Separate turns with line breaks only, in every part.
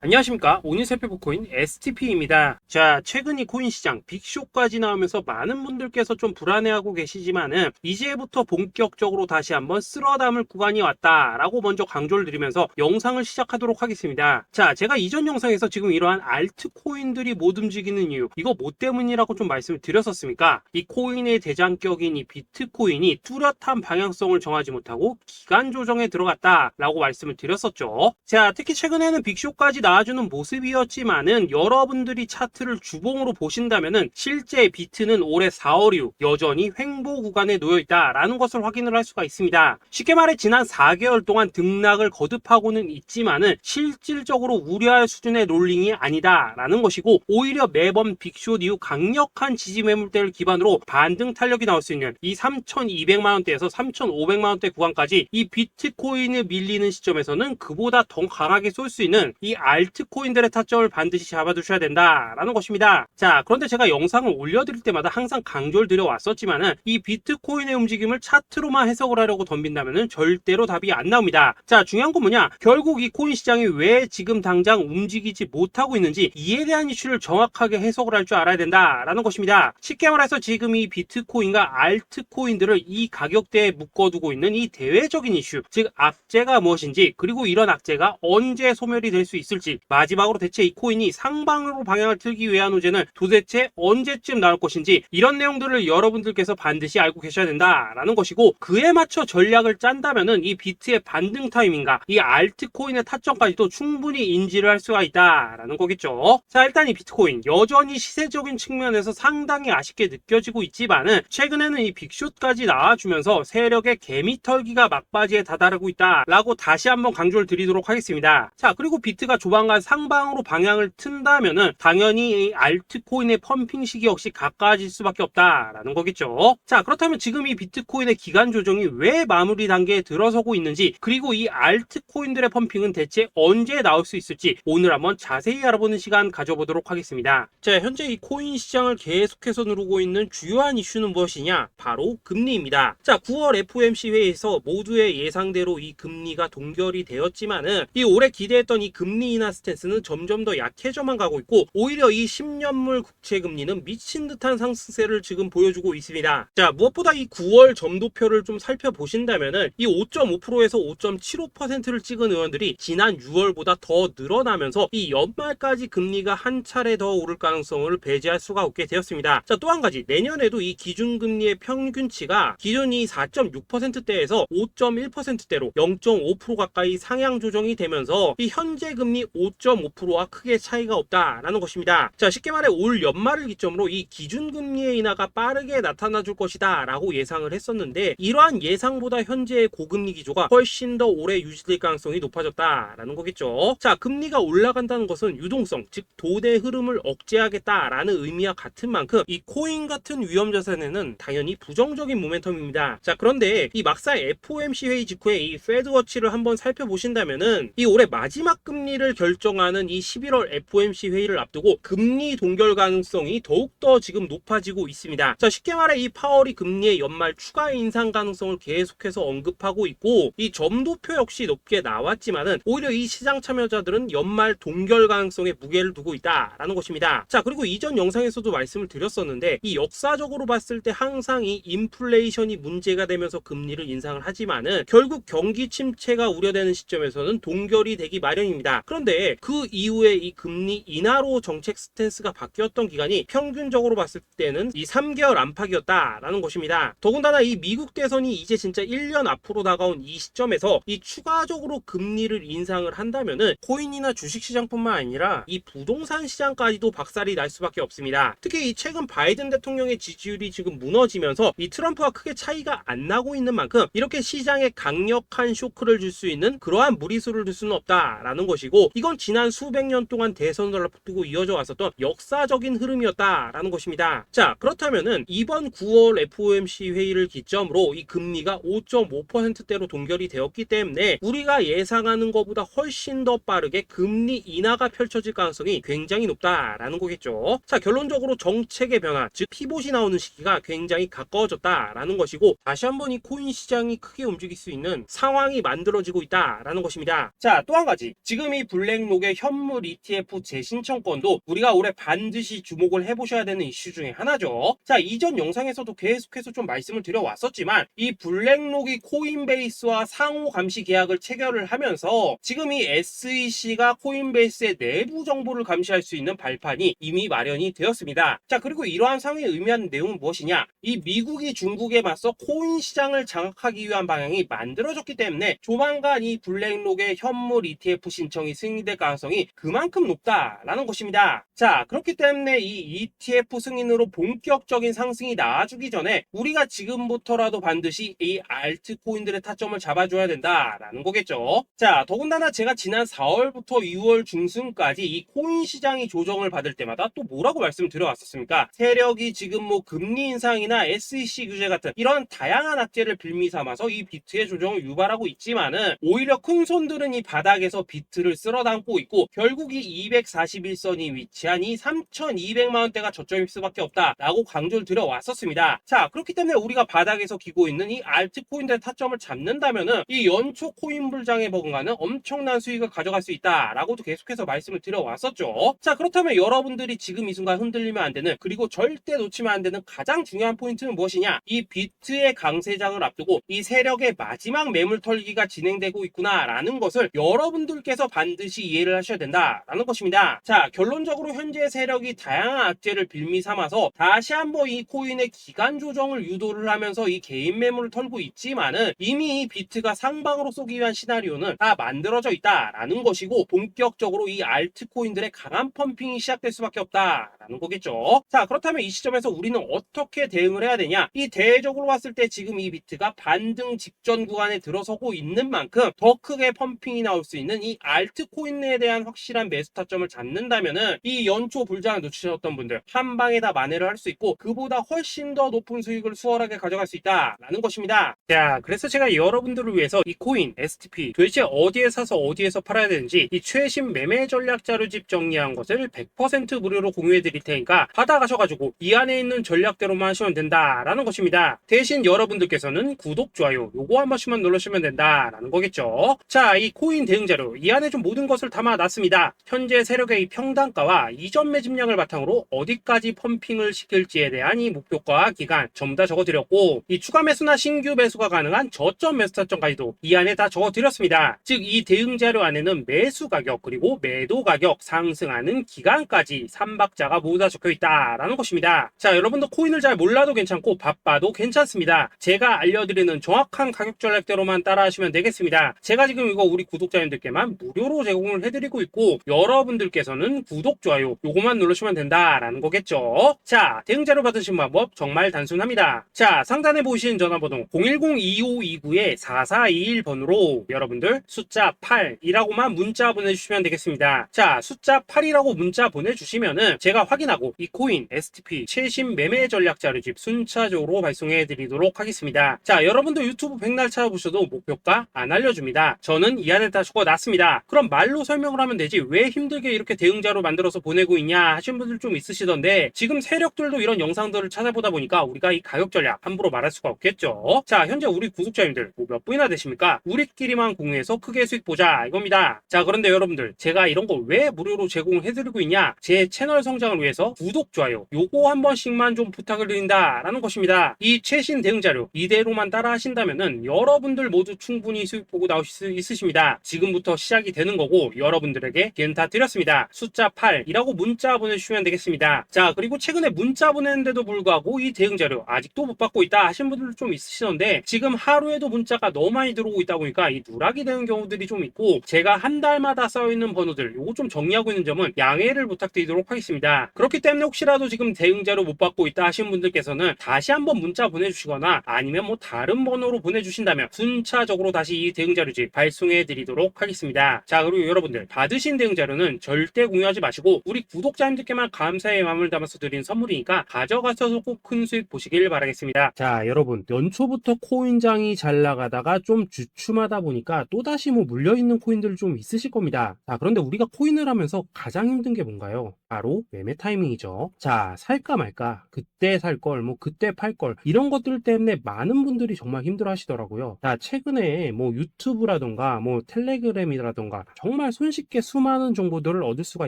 안녕하십니까. 오늘 살펴볼 코인 STP입니다. 자, 최근 이 코인 시장 빅쇼까지 나오면서 많은 분들께서 좀 불안해하고 계시지만은 이제부터 본격적으로 다시 한번 쓸어담을 구간이 왔다라고 먼저 강조를 드리면서 영상을 시작하도록 하겠습니다. 자, 제가 이전 영상에서 지금 이러한 알트코인들이 못 움직이는 이유, 이거 뭐 때문이라고 좀 말씀을 드렸었습니까? 이 코인의 대장격인 이 비트코인이 뚜렷한 방향성을 정하지 못하고 기간 조정에 들어갔다라고 말씀을 드렸었죠. 자, 특히 최근에는 빅쇼까지 나와주는 모습이었지만은 여러분들이 차트를 주봉으로 보신다면은 실제 비트는 올해 4월 이후 여전히 횡보 구간에 놓여 있다라는 것을 확인을 할 수가 있습니다. 쉽게 말해 지난 4개월 동안 등락을 거듭하고는 있지만은 실질적으로 우려할 수준의 롤링이 아니다라는 것이고, 오히려 매번 빅숏 이후 강력한 지지 매물대를 기반으로 반등 탄력이 나올 수 있는 이 3,200만 원대에서 3,500만 원대 구간까지 이 비트코인을 밀리는 시점에서는 그보다 더 강하게 쏠 수 있는 이 알트코인들의 타점을 반드시 잡아두셔야 된다라는 것입니다. 자, 그런데 제가 영상을 올려드릴 때마다 항상 강조를 드려왔었지만은 이 비트코인의 움직임을 차트로만 해석을 하려고 덤빈다면은 절대로 답이 안 나옵니다. 자, 중요한 건 뭐냐? 결국 이 코인 시장이 왜 지금 당장 움직이지 못하고 있는지 이에 대한 이슈를 정확하게 해석을 할 줄 알아야 된다라는 것입니다. 쉽게 말해서 지금 이 비트코인과 알트코인들을 이 가격대에 묶어두고 있는 이 대외적인 이슈, 즉 악재가 무엇인지, 그리고 이런 악재가 언제 소멸이 될 수 있을지, 마지막으로 대체 이 코인이 상방으로 방향을 틀기 위한 호재는 도대체 언제쯤 나올 것인지, 이런 내용들을 여러분들께서 반드시 알고 계셔야 된다라는 것이고, 그에 맞춰 전략을 짠다면은 이 비트의 반등 타이밍과 이 알트코인의 타점까지도 충분히 인지를 할 수가 있다라는 거겠죠. 자, 일단 이 비트코인 여전히 시세적인 측면에서 상당히 아쉽게 느껴지고 있지만은 최근에는 이 빅숏까지 나와주면서 세력의 개미털기가 막바지에 다다르고 있다라고 다시 한번 강조를 드리도록 하겠습니다. 자, 그리고 비트가 조만간 상방으로 방향을 튼다면은 당연히 이 알트코인의 펌핑 시기 역시 가까워질 수밖에 없다라는 거겠죠. 자, 그렇다면 지금 이 비트코인의 기간 조정이 왜 마무리 단계에 들어서고 있는지, 그리고 이 알트코인들의 펌핑은 대체 언제 나올 수 있을지 오늘 한번 자세히 알아보는 시간 가져보도록 하겠습니다. 자, 현재 이 코인 시장을 계속해서 누르고 있는 주요한 이슈는 무엇이냐? 바로 금리입니다. 자, 9월 FOMC 회의에서 모두의 예상대로 이 금리가 동결이 되었지만은 이 올해 기대했던 이 금리 인하 스탠스는 점점 더 약해져만 가고 있고, 오히려 이 10년물 국채 금리는 미친 듯한 상승세를 지금 보여주고 있습니다. 자, 무엇보다 이 9월 점도표를 좀 살펴보신다면은 이 5.5%에서 5.75%를 찍은 의원들이 지난 6월보다 더 늘어나면서 이 연말까지 금리가 한 차례 더 오를 가능성을 배제할 수가 없게 되었습니다. 자, 또 한 가지, 내년에도 이 기준금리의 평균치가 기존이 4.6%대에서 5.1%대로 0.5% 가까이 상향 조정이 되면서 이 현재 금리 5.5%와 크게 차이가 없다라는 것입니다. 자, 쉽게 말해 올 연말을 기점으로 이 기준금리의 인하가 빠르게 나타나 줄 것이다 라고 예상을 했었는데, 이러한 예상보다 현재의 고금리 기조가 훨씬 더 오래 유지될 가능성이 높아졌다라는 거겠죠. 자, 금리가 올라간다는 것은 유동성, 즉 돈의 흐름을 억제하겠다라는 의미와 같은 만큼 이 코인 같은 위험 자산에는 당연히 부정적인 모멘텀입니다. 자, 그런데 이 막상 FOMC 회의 직후에 이 페드워치를 한번 살펴보신다면은 이 올해 마지막 금리를 결정하는 이 11월 FOMC 회의를 앞두고 금리 동결 가능성이 더욱더 지금 높아지고 있습니다. 자, 쉽게 말해 이 파월이 금리의 연말 추가 인상 가능성을 계속해서 언급하고 있고, 이 점도표 역시 높게 나왔지만은 오히려 이 시장 참여자들은 연말 동결 가능성에 무게를 두고 있다라는 것입니다. 자, 그리고 이전 영상에서도 말씀을 드렸었는데 이 역사적으로 봤을 때 항상 이 인플레이션이 문제가 되면서 금리를 인상을 하지만은 결국 경기 침체가 우려되는 시점에서는 동결이 되기 마련입니다. 그런데 그 이후에 이 금리 인하로 정책 스탠스가 바뀌었던 기간이 평균적으로 봤을 때는 이 3개월 안팎이었다라는 것입니다. 더군다나 이 미국 대선이 이제 진짜 1년 앞으로 다가온 이 시점에서 이 추가적으로 금리를 인상을 한다면은 코인이나 주식시장뿐만 아니라 이 부동산 시장까지도 박살이 날 수밖에 없습니다. 특히 이 최근 바이든 대통령의 지지율이 지금 무너지면서 이 트럼프와 크게 차이가 안 나고 있는 만큼 이렇게 시장에 강력한 쇼크를 줄 수 있는 그러한 무리수를 둘 수는 없다라는 것이고, 이건 지난 수백 년 동안 대선을 앞두고 이어져 왔었던 역사적인 흐름이었다라는 것입니다. 자, 그렇다면은 이번 9월 FOMC 회의를 기점으로 이 금리가 5.5%대로 동결이 되었기 때문에 우리가 예상하는 것보다 훨씬 더 빠르게 금리 인하가 펼쳐질 가능성이 굉장히 높다라는 거겠죠. 자, 결론적으로 정책의 변화, 즉 피봇이 나오는 시기가 굉장히 가까워졌다라는 것이고, 다시 한번 이 코인 시장이 크게 움직일 수 있는 상황이 만들어지고 있다라는 것입니다. 자, 또 한 가지, 지금 이 블랙 블랙록의 현물 ETF 재신청권도 우리가 올해 반드시 주목을 해보셔야 되는 이슈 중에 하나죠. 자, 이전 영상에서도 계속해서 좀 말씀을 드려왔었지만 이 블랙록이 코인베이스와 상호 감시 계약을 체결을 하면서 지금 이 SEC가 코인베이스의 내부 정보를 감시할 수 있는 발판이 이미 마련이 되었습니다. 자, 그리고 이러한 상황이 의미하는 내용은 무엇이냐? 이 미국이 중국에 맞서 코인 시장을 장악하기 위한 방향이 만들어졌기 때문에 조만간 이 블랙록의 현물 ETF 신청이 승인될 가능성이 그만큼 높다라는 것입니다. 자, 그렇기 때문에 이 ETF 승인으로 본격적인 상승이 나와주기 전에 우리가 지금부터라도 반드시 이 알트코인들의 타점을 잡아줘야 된다라는 거겠죠. 자, 더군다나 제가 지난 4월부터 6월 중순까지 이 코인 시장이 조정을 받을 때마다 또 뭐라고 말씀드려왔었습니까? 세력이 지금 뭐 금리 인상이나 SEC 규제 같은 이런 다양한 악재를 빌미 삼아서 이 비트의 조정을 유발하고 있지만은 오히려 큰 손들은 이 바닥에서 비트를 쓸어 담고 있고 결국 이 241선이 위치한 이 3,200만 원대가 저점일 수밖에 없다라고 강조를 드려왔었습니다. 자, 그렇기 때문에 우리가 바닥에서 기고 있는 이 알트코인들의 타점을 잡는다면은 이 연초 코인 불장에 버금가는 엄청난 수익을 가져갈 수 있다라고도 계속해서 말씀을 드려왔었죠. 자, 그렇다면 여러분들이 지금 이 순간 흔들리면 안 되는, 그리고 절대 놓치면 안 되는 가장 중요한 포인트는 무엇이냐? 이 비트의 강세장을 앞두고 이 세력의 마지막 매물 털기가 진행되고 있구나라는 것을 여러분들께서 반드시 이해를 하셔야 된다라는 것입니다. 자, 결론적으로 현재 세력이 다양한 악재를 빌미 삼아서 다시 한번 이 코인의 기간 조정을 유도를 하면서 이 개인 매물을 털고 있지만은 이미 이 비트가 상방으로 쏘기 위한 시나리오는 다 만들어져 있다라는 것이고 본격적으로 이 알트코인들의 강한 펌핑이 시작될 수밖에 없다라는 거겠죠. 자, 그렇다면 이 시점에서 우리는 어떻게 대응을 해야 되냐? 이 대외적으로 봤을 때 지금 이 비트가 반등 직전 구간에 들어서고 있는 만큼 더 크게 펌핑이 나올 수 있는 이 알트코인에 대한 확실한 매수 타점을 잡는다면은 이 연초 불장을 놓치셨던 분들 한 방에 다 만회를 할 수 있고 그보다 훨씬 더 높은 수익을 수월하게 가져갈 수 있다라는 것입니다. 자, 그래서 제가 여러분들을 위해서 이 코인 STP 도대체 어디에 사서 어디에서 팔아야 되는지 이 최신 매매 전략 자료집 정리한 것을 100% 무료로 공유해 드릴 테니까 받아가셔가지고 이 안에 있는 전략대로만 하시면 된다라는 것입니다. 대신 여러분들께서는 구독, 좋아요 요거 한 번씩만 눌러주시면 된다라는 거겠죠. 자, 이 코인 대응 자료 이 안에 좀 모든 것을 담아놨습니다. 현재 세력의 이 평단가와 이전 매집량을 바탕으로 어디까지 펌핑을 시킬지에 대한 이 목표가 기간 전부 다 적어드렸고 이 추가 매수나 신규 매수가 가능한 저점 매수 타점까지도 이 안에 다 적어드렸습니다. 즉 이 대응 자료 안에는 매수 가격 그리고 매도 가격 상승하는 기간까지 3박자가 모두 다 적혀 있다라는 것입니다. 자, 여러분도 코인을 잘 몰라도 괜찮고 바빠도 괜찮습니다. 제가 알려드리는 정확한 가격 전략대로만 따라하시면 되겠습니다. 제가 지금 이거 우리 구독자님들께만 무료로 제공을 해드리고 있고 여러분들께서는 구독, 좋아요 요거만 누르시면 된다라는 거겠죠. 자, 대응 자료 받으신 방법 정말 단순합니다. 자, 상단에 보이시는 전화번호 010-2529-4421번으로 여러분들 숫자 8이라고만 문자 보내주시면 되겠습니다. 자, 숫자 8이라고 문자 보내주시면은 제가 확인하고 이 코인 STP 최신 매매 전략 자료집 순차적으로 발송해 드리도록 하겠습니다. 자, 여러분도 유튜브 백날 찾아보셔도 목표가 안 알려줍니다. 저는 이 안에 다 적어놨습니다. 그럼 말로 설명을 하면 되지 왜 힘들게 이렇게 대응 자료 만들어서 보내고 있냐 하신 분들 좀 있으시던데 지금 세력들도 이런 영상들을 찾아보다 보니까 우리가 이 가격 전략 함부로 말할 수가 없겠죠. 자, 현재 우리 구독자님들 뭐 몇 분이나 되십니까? 우리끼리만 공유해서 크게 수익 보자 이겁니다. 자, 그런데 여러분들 제가 이런 거 왜 무료로 제공을 해드리고 있냐? 제 채널 성장을 위해서 구독, 좋아요 요거 한 번씩만 좀 부탁을 드린다라는 것입니다. 이 최신 대응 자료 이대로만 따라 하신다면은 여러분들 모두 충분히 수익 보고 나오실 수 있으십니다. 지금부터 시작이 되는 거고 여러분들에게 기회는 다 드렸습니다. 숫자 8이라고 문자 보내주시면 되겠습니다. 자, 그리고 최근에 문자 보내는데도 불구하고 이 대응 자료 아직도 못 받고 있다 하신 분들 좀 있으시던데 지금 하루에도 문자가 너무 많이 들어오고 있다 보니까 이 누락이 되는 경우들이 좀 있고 제가 한 달마다 쌓여있는 번호들 요거 좀 정리하고 있는 점은 양해를 부탁드리도록 하겠습니다. 그렇기 때문에 혹시라도 지금 대응 자료 못 받고 있다 하신 분들께서는 다시 한번 문자 보내주시거나 아니면 뭐 다른 번호로 보내주신다면 순차적으로 다시 이 대응 자료집 발송해 드리도록 하겠습니다. 자, 그리고 여러분들 받으신 대응 자료는 절대 공유하지 마시고 우리 구독자님들께만 감사의 마음을 담아서 드린 선물이니까 가져가셔서 꼭 큰 수익 보시길 바라겠습니다. 자, 여러분 연초부터 코인장이 잘 나가다가 좀 주춤하다 보니까 또다시 뭐 물려있는 코인들 좀 있으실 겁니다. 자, 그런데 우리가 코인을 하면서 가장 힘든 게 뭔가요? 바로 매매 타이밍이죠. 자, 살까 말까, 그때 살 걸, 뭐 그때 팔 걸, 이런 것들 때문에 많은 분들이 정말 힘들어 하시더라고요. 자, 최근에 뭐 유튜브라던가 뭐 텔레그램이라던가 정말 손쉽게 수많은 정보들을 얻을 수가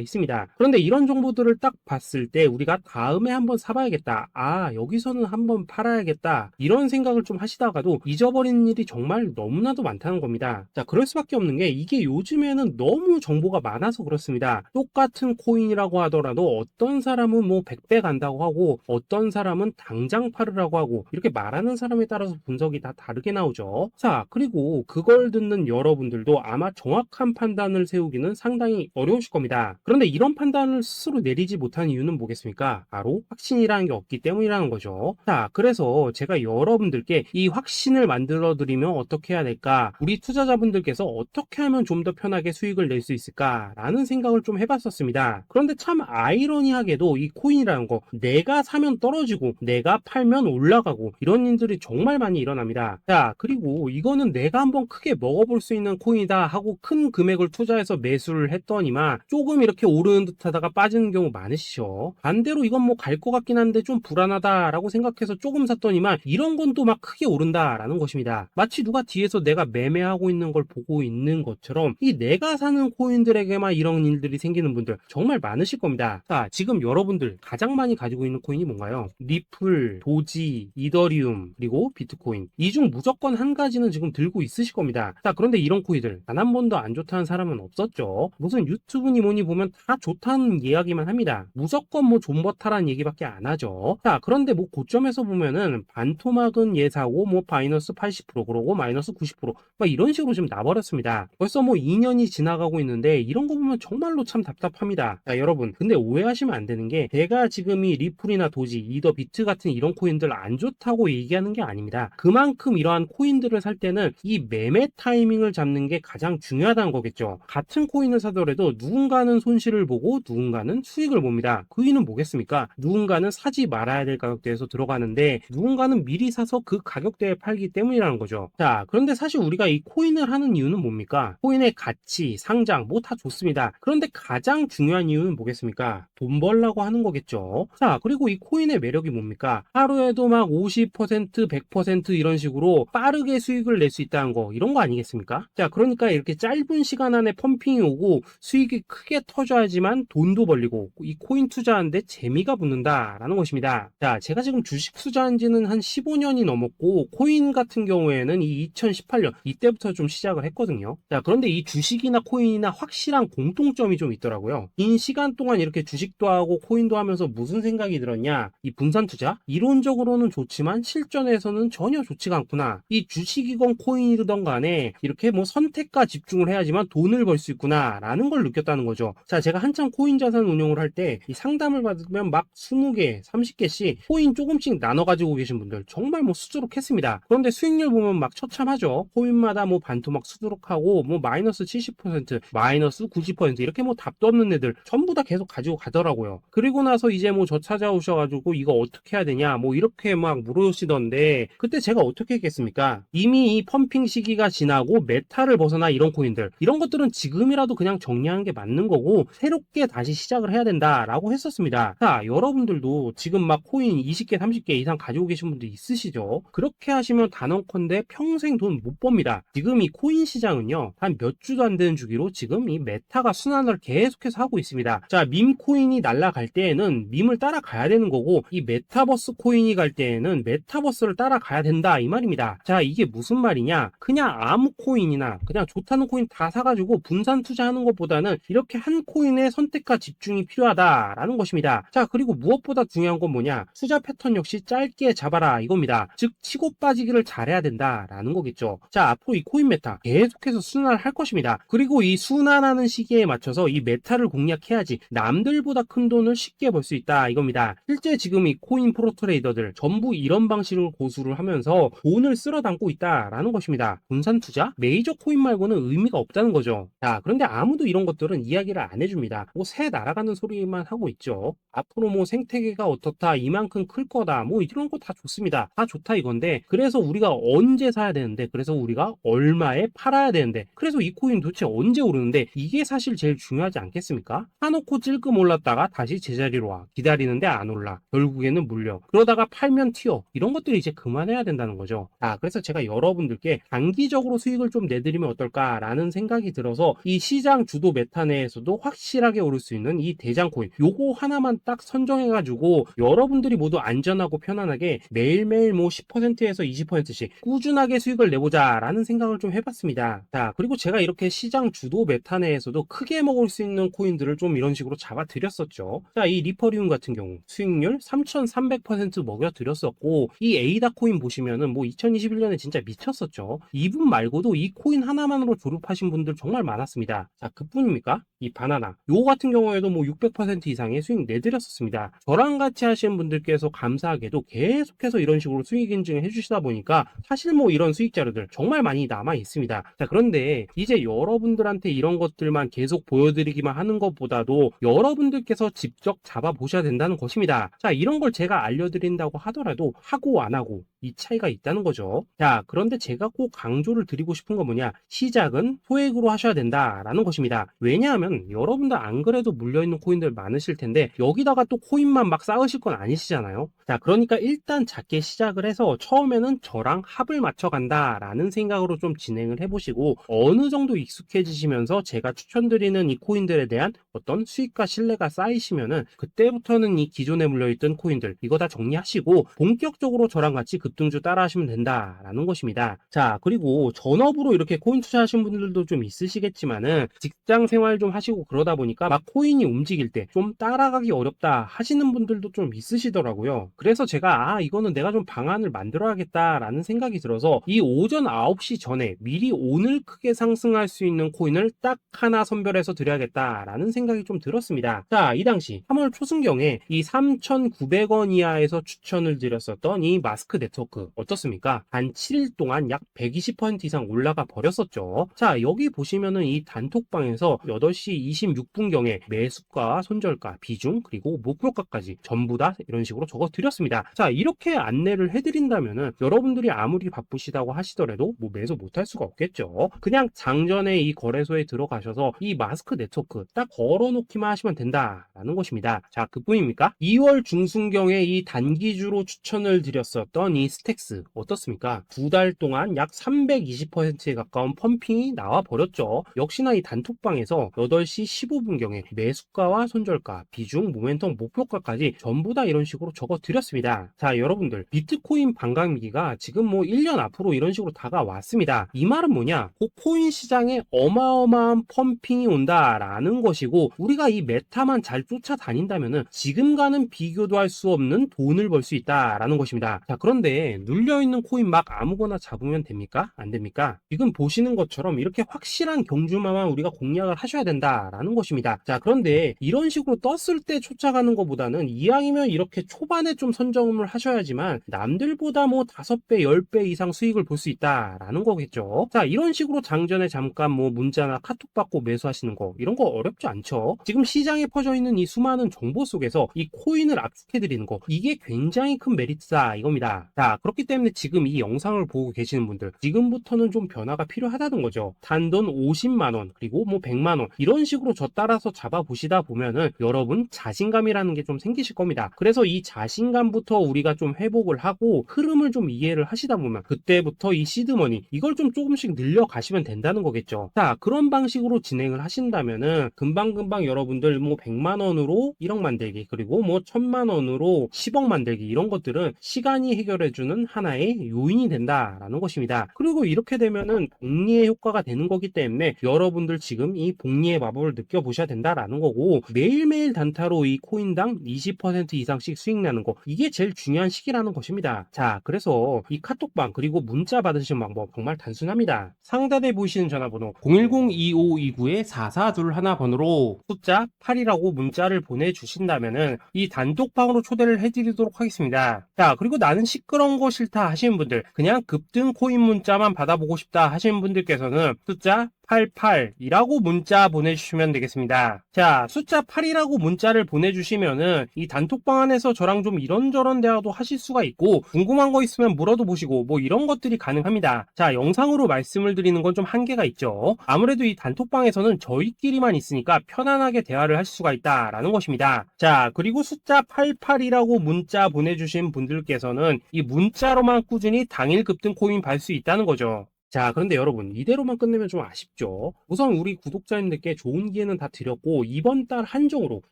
있습니다. 그런데 이런 정보들을 딱 봤을 때 우리가 다음에 한번 사봐야겠다, 아 여기서는 한번 팔아야겠다, 이런 생각을 좀 하시다가도 잊어버리는 일이 정말 너무나도 많다는 겁니다. 자, 그럴 수밖에 없는 게 이게 요즘에는 너무 정보가 많아서 그렇습니다. 똑같은 코인이라고 하더라도 어떤 사람은 뭐 100배 간다고 하고 어떤 사람은 당장 팔으라고 하고, 이렇게 말하는 사람에 따라서 분석이 다 다르게 나오죠. 자, 그리고 그걸 듣는 여러분들도 아마 정확한 판단을 세우기는 상당히 어려우실 겁니다. 그런데 이런 판단을 스스로 내리지 못하는 이유는 뭐겠습니까? 바로 확신이라는 게 없기 때문이라는 거죠. 자, 그래서 제가 여러분들께 이 확신을 만들어 드리면 어떻게 해야 될까? 우리 투자자분들께서 어떻게 하면 좀 더 편하게 수익을 낼 수 있을까? 라는 생각을 좀 해봤었습니다. 그런데 참 아이러니하게도 이 코인이라는 거, 내가 사면 떨어지고 내가 팔면 올라가고, 이런 일들이 정말 많이 일어납니다. 자, 그리고 이거는 내가 한번 크게 먹어볼 수 있는 코인이다 하고 큰 금액을 투자해서 매수를 했더니만 조금 이렇게 오르는 듯 하다가 빠지는 경우 많으시죠. 반대로 이건 뭐 갈 것 같긴 한데 좀 불안하다라고 생각해서 조금 샀더니만 이런 건 또 막 크게 오른다라는 것입니다. 마치 누가 뒤에서 내가 매매하고 있는 걸 보고 있는 것처럼 이 내가 사는 코인들에게만 이런 일들이 생기는 분들 정말 많으실 겁니다. 자, 지금 여러분들 가장 많이 가지고 있는 코인이 뭔가요? 리플, 도지, 이더리움, 그리고 비트코인. 이 중 무조건 한 가지는 지금 들고 있으실 겁니다. 자, 그런데 이런 코인들 단 한 번도 안 좋다는 사람은 없었죠. 무슨 유튜브니 뭐니 보면 다 좋다는 이야기만 합니다. 무조건 뭐 존버타라는 얘기밖에 안 하죠. 자, 그런데 뭐 고점에서 보면은 반토막은 예사고 뭐 마이너스 80% 그러고 마이너스 90%막 이런 식으로 지금 나버렸습니다. 벌써 뭐 2년이 지나가고 있는데 이런 거 보면 정말로 참 답답합니다. 자, 여러분 근데 오해하시면 안 되는 게 제가 지금 이 리플이나 도지, 이더, 비트 같은 이런 코인들 안 좋다고 얘기하는 게 아닙니다. 그만큼 이러한 코인들을 살 때는 이 매매 타이밍을 잡는 게 가장 중요하다는 거겠죠. 같은 코인을 사더라도 누군가는 손실을 보고 누군가는 수익을 봅니다. 그 이유는 뭐겠습니까? 누군가는 사지 말아야 될 가격대에서 들어가는데 누군가는 미리 사서 그 가격대에 팔기 때문이라는 거죠. 자, 그런데 사실 우리가 이 코인을 하는 이유는 뭡니까? 코인의 가치, 상장 뭐 다 좋습니다. 그런데 가장 중요한 이유는 뭐겠습니까? 돈 벌라고 하는 거겠죠. 자, 그리고 이 코인의 매력이 뭡니까? 하루에도 막 50%, 100% 이런 식으로 빠르게 수익을 낼 수 있다는 거, 이런 거 아니겠습니까? 자, 그러니까 이렇게 짧은 시간 안에 펌핑이 오고 수익이 크게 터져야지만 돈도 벌리고 이 코인 투자하는데 재미가 붙는다라는 것입니다. 자, 제가 지금 주식 투자한 지는 한 15년이 넘었고 코인 같은 경우에는 이 2018년 이때부터 좀 시작을 했거든요. 자, 그런데 이 주식이나 코인이나 확실한 공통점이 좀 있더라고요. 긴 시간 동안 이렇게 주식도 하고 코인도 하면서 무슨 생각이 들었냐? 이 분산 투자? 이론적으로는 좋지만 실전에서는 전혀 좋지가 않구나. 이 주식이건 코인이든 간에 이렇게 뭐 선택과 집중을 해야지만 돈을 벌 수 있구나 라는 걸 느꼈다는 거죠. 자, 제가 한참 코인 자산 운용을 할 때 이 상담을 받으면 막 20개, 30개씩 코인 조금씩 나눠 가지고 계신 분들 정말 뭐 수두룩했습니다. 그런데 수익률 보면 막 처참하죠. 코인마다 뭐 반토막 수두룩하고 뭐 마이너스 70%, 마이너스 90% 이렇게 뭐 답도 없는 애들 전부 다 계속 가지고 가더라고요. 그리고 나서 이제 뭐 저 찾아오셔가지고 이거 어떻게 해야 되냐 뭐 이렇게 막 물으시던데 그때 제가 어떻게 했겠습니까? 이미 이 펌핑 시기가 지나고 메타를 벗어나 이런 코인들, 이런 것들은 지금이라도 그냥 정리하는 게 맞는 거고 새롭게 다시 시작을 해야 된다라고 했었습니다. 자, 여러분들도 지금 막 코인 20개, 30개 이상 가지고 계신 분들 있으시죠? 그렇게 하시면 단언컨대 평생 돈 못 법니다. 지금 이 코인 시장은요, 한 몇 주도 안 되는 주기로 지금 이 메타가 순환을 계속해서 하고 있습니다. 자, 밈 코인이 날아갈 때에는 밈을 따라가야 되는 거고 이 메타버스 코인이 갈 때에는 메타버스를 따라가야 된다 이 말입니다. 자, 이게 무슨 말이냐? 그냥 아무 코인이나 그냥 좋다는 코인 다 사가지고 분산 투자하는 것보다는 이렇게 한 코인의 선택과 집중이 필요하다라는 것입니다. 자, 그리고 무엇보다 중요한 건 뭐냐? 투자 패턴 역시 짧게 잡아라 이겁니다. 즉 치고 빠지기를 잘해야 된다라는 거겠죠. 자, 앞으로 이 코인 메타 계속해서 순환을 할 것입니다. 그리고 이 순환하는 시기에 맞춰서 이 메타를 공략해야지 남들보다 큰 돈을 쉽게 벌 수 있다 이겁니다. 실제 지금 이 코인 프로 트레이더들 전부 이런 방식으로 고수를 하면서 돈을 쓸어 담고 있다라는 것입니다. 분산 투자? 메이저 코인 말고는 의미가 없다는 거죠. 자, 그런데 아무도 이런 것들은 이야기를 안 해줍니다. 뭐 새 날아가는 소리만 하고 있죠. 앞으로 뭐 생태계가 어떻다, 이만큼 클 거다, 뭐 이런 거 다 좋습니다. 다 좋다 이건데 그래서 우리가 언제 사야 되는데, 그래서 우리가 얼마에 팔아야 되는데, 그래서 이 코인 도대체 언제 오르는데, 이게 사실 제일 중요하지 않겠습니까? 사놓고 찔끔 올랐다가 다시 제자리로 와. 기다리는데 안 올라. 결국에는 물려. 그러다가 팔면 튀어. 이런 것들이 이제 그만해야 된다는 거죠. 그래서 제가 여러분들께 단기적으로 수익을 좀 내드리면 어떨까라는 생각이 들어서 이 시장 주도 메타 내에서도 확실하게 오를 수 있는 이 대장 코인 요거 하나만 딱 선정해가지고 여러분들이 모두 안전하고 편안하게 매일매일 뭐 10%에서 20%씩 꾸준하게 수익을 내보자라는 생각을 좀 해봤습니다. 그리고 제가 이렇게 시장 주도 메타 내에서도 크게 먹을 수 있는 코인들을 좀 이런 식으로 잡아드렸었죠. 이 리퍼리움 같은 경우 수익률 3,300% 먹여드렸었고, 이 에이다 코인 보시면은 뭐 2021년에 진짜 미쳤었죠. 이분 말고도 이 코인 하나만으로 졸업하신 분들 정말 많았습니다. 그뿐입니까? 이 바나나 요거 같은 경우에도 뭐 600% 이상의 수익 내드렸었습니다. 저랑 같이 하시는 분들께서 감사하게도 계속해서 이런 식으로 수익 인증을 해주시다 보니까 사실 뭐 이런 수익 자료들 정말 많이 남아 있습니다. 그런데 이제 여러분들한테 이런 것들만 계속 보여드리기만 하는 것보다도 여러분들께서 직접 잡아보셔야 된다는 것입니다. 이런 걸 제가 알려드린다고 하더라도 하고 안 하고 이 차이가 있다는 거죠. 그런데 제가 꼭 강조를 드리고 싶은 건 뭐냐, 시작은 소액으로 하셔야 된다라는 것입니다. 왜냐하면 여러분들 안 그래도 물려있는 코인들 많으실 텐데 여기다가 또 코인만 막 쌓으실 건 아니시잖아요. 그러니까 일단 작게 시작을 해서 처음에는 저랑 합을 맞춰 간다라는 생각으로 좀 진행을 해보시고, 어느 정도 익숙해지시면서 제가 추천드리는 이 코인들에 대한 어떤 수익과 신뢰가 쌓이시면은 그때부터는 이 기존에 물려있던 코인들 이거 다 정리하시고 본격적으로 저랑 같이 급등주 따라 하시면 된다라는 것입니다. 그리고 전업으로 이렇게 코인 투자하신 분들도 좀 있으시겠지만은 직장 생활 좀 하시고 그러다 보니까 막 코인이 움직일 때 좀 따라가기 어렵다 하시는 분들도 좀 있으시더라고요. 그래서 제가 이거는 내가 좀 방안을 만들어야겠다라는 생각이 들어서 이 오전 9시 전에 미리 오늘 크게 상승할 수 있는 코인을 딱 하나 선별해서 드려야겠다라는 생각이 좀 들었습니다. 이 당시 3월 초순경에 이 3,900원 이하에서 추천을 드렸었던 이 마스크 네트워크 어떻습니까? 단 7일 동안 약 120% 이상 올라가 버렸었죠. 여기 보시면은 이 단톡방에서 8시 26분경에 매수가, 손절가, 비중, 그리고 목표가까지 전부 다 이런 식으로 적어 드렸습니다. 이렇게 안내를 해드린다면은 여러분들이 아무리 바쁘시다고 하시더라도 뭐 매수 못할 수가 없겠죠. 그냥 장전에 이 거래소에 들어가셔서 이 마스크 네트워크 딱 걸어놓기만 하시면 된다라는 것입니다. 그뿐입니까? 2월 중순경에 이 단기주로 추천을 드렸었던 이 스택스 어떻습니까? 2달 동안 약 320%에 가까운 펌핑이 나와 버렸죠. 역시나 이 단톡방에서 8시 15분경에 매수가와 손절가, 비중, 모멘텀, 목표가까지 전부 다 이런 식으로 적어 드렸습니다. 여러분들 비트코인 반감기가 지금 뭐 1년 앞으로 이런 식으로 다가왔습니다. 이 말은 뭐냐, 코인 시장에 어마어마한 펌핑이 온다라는 것이고, 우리가 이 메타만 잘 쫓아다닌다면은 지금과는 비교도 할 수 없는 돈을 벌 수 있다라는 것입니다. 그런데 눌려있는 코인 막 아무거나 잡으면 됩니까? 안 됩니까? 지금 보시는 것처럼 이렇게 확실한 경주마만 우리가 공략을 하셔야 된다라는 것입니다. 그런데 이런 식으로 떴을 때 쫓아가는 것보다는 이왕이면 이렇게 초반에 좀 선점을 하셔야지만 남들보다 뭐 5배, 10배 이상 수익을 볼 수 있다라는 거겠죠. 이런 식으로 장전에 잠깐 뭐 문자나 카톡 받고 매수하시는 거 이런 거 어렵지 않죠. 지금 시장에 퍼져 있는 이 수많은 정보 속에서 이 코인을 압축해 드리는 거, 이게 굉장히 큰 메리트다 이겁니다. 그렇기 때문에 지금 이 영상을 보고 계시는 분들 지금부터는 좀 변화가 필요하다는 거죠. 단돈 50만원 그리고 뭐 100만원 이런 식으로 저 따라서 잡아보시다 보면은 여러분 자신감이라는 게 좀 생기실 겁니다. 그래서 이 자신감부터 우리가 좀 회복을 하고 흐름을 좀 이해를 하시다 보면 그때부터 이 시드머니 이걸 좀 조금씩 늘려가시면 된다는 거겠죠. 그런 방식으로 진행을 하신다면은 금방금방 여러분들 뭐 100만원으로 1억 만들기, 그리고 뭐 1000만원으로 10억 만들기, 이런 것들은 시간이 해결해주는 하나의 요인이 된다라는 것입니다. 그리고 이렇게 되면은 복리의 효과가 되는 거기 때문에 여러분들 지금 이 복리의 마법을 느껴보셔야 된다라는 거고, 매일매일 단타로 이 코인당 20% 이상씩 수익 나는 거, 이게 제일 중요한 시기라는 것입니다. 그래서 이 카톡방 그리고 문자 받으시는 방법 정말 단순합니다. 상단에 보이시는 전화번호 010-2529-4421 번호로 숫자 8이라고 문자를 보내주신다면은 이 단톡방으로 초대를 해드리도록 하겠습니다. 그리고 나는 시끄러운 거 싫다 하시는 분들, 그냥 급등 코인 문자만 받아보고 싶다 하시는 분들께서는 숫자 88이라고 문자 보내주시면 되겠습니다. 자, 숫자 8이라고 문자를 보내주시면은 이 단톡방 안에서 저랑 좀 이런저런 대화도 하실 수가 있고, 궁금한 거 있으면 물어도 보시고 뭐 이런 것들이 가능합니다. 자, 영상으로 말씀을 드리는 건 좀 한계가 있죠. 아무래도 이 단톡방에서는 저희끼리만 있으니까 편안하게 대화를 할 수가 있다라는 것입니다. 자, 그리고 숫자 88이라고 문자 보내주신 분들께서는 이 문자로만 꾸준히 당일 급등 코인 받을 수 있다는 거죠. 자, 그런데 여러분, 이대로만 끝내면 좀 아쉽죠? 우선 우리 구독자님들께 좋은 기회는 다 드렸고, 이번 달 한정으로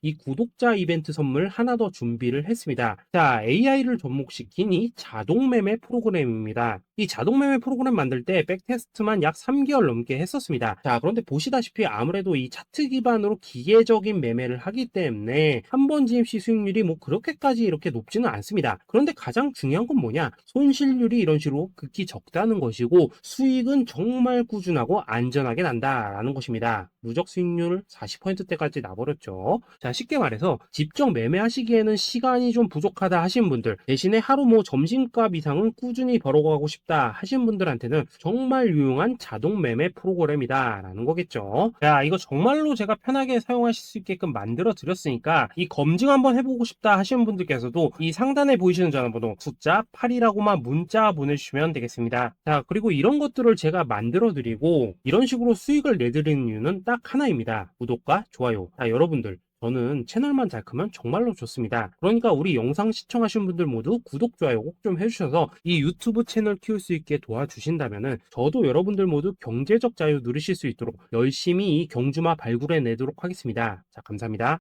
이 구독자 이벤트 선물 하나 더 준비를 했습니다. 자, AI를 접목시킨 이 자동매매 프로그램입니다. 이 자동매매 프로그램 만들 때 백테스트만 약 3개월 넘게 했었습니다. 자, 그런데 보시다시피 아무래도 이 차트 기반으로 기계적인 매매를 하기 때문에 한 번 GMC 수익률이 뭐 그렇게까지 이렇게 높지는 않습니다. 그런데 가장 중요한 건 뭐냐? 손실률이 이런 식으로 극히 적다는 것이고, 수익은 정말 꾸준하고 안전하게 난다라는 것입니다. 누적 수익률 40%대까지 나버렸죠. 자, 쉽게 말해서 직접 매매하시기에는 시간이 좀 부족하다 하신 분들, 대신에 하루 뭐 점심값 이상은 꾸준히 벌어가고 싶다 하신 분들한테는 정말 유용한 자동 매매 프로그램이다 라는 거겠죠. 자, 이거 정말로 제가 편하게 사용하실 수 있게끔 만들어 드렸으니까 이 검증 한번 해보고 싶다 하시는 분들께서도 이 상단에 보이시는 전화번호 숫자 8이라고만 문자 보내주시면 되겠습니다. 자, 그리고 이런 것들을 제가 만들어 드리고 이런 식으로 수익을 내드리는 이유는 딱 하나입니다. 구독과 좋아요. 자, 여러분들, 저는 채널만 잘 크면 정말로 좋습니다. 그러니까 우리 영상 시청하신 분들 모두 구독, 좋아요 꼭 좀 해주셔서 이 유튜브 채널 키울 수 있게 도와주신다면은 저도 여러분들 모두 경제적 자유 누리실 수 있도록 열심히 이 경주마 발굴해 내도록 하겠습니다. 자, 감사합니다.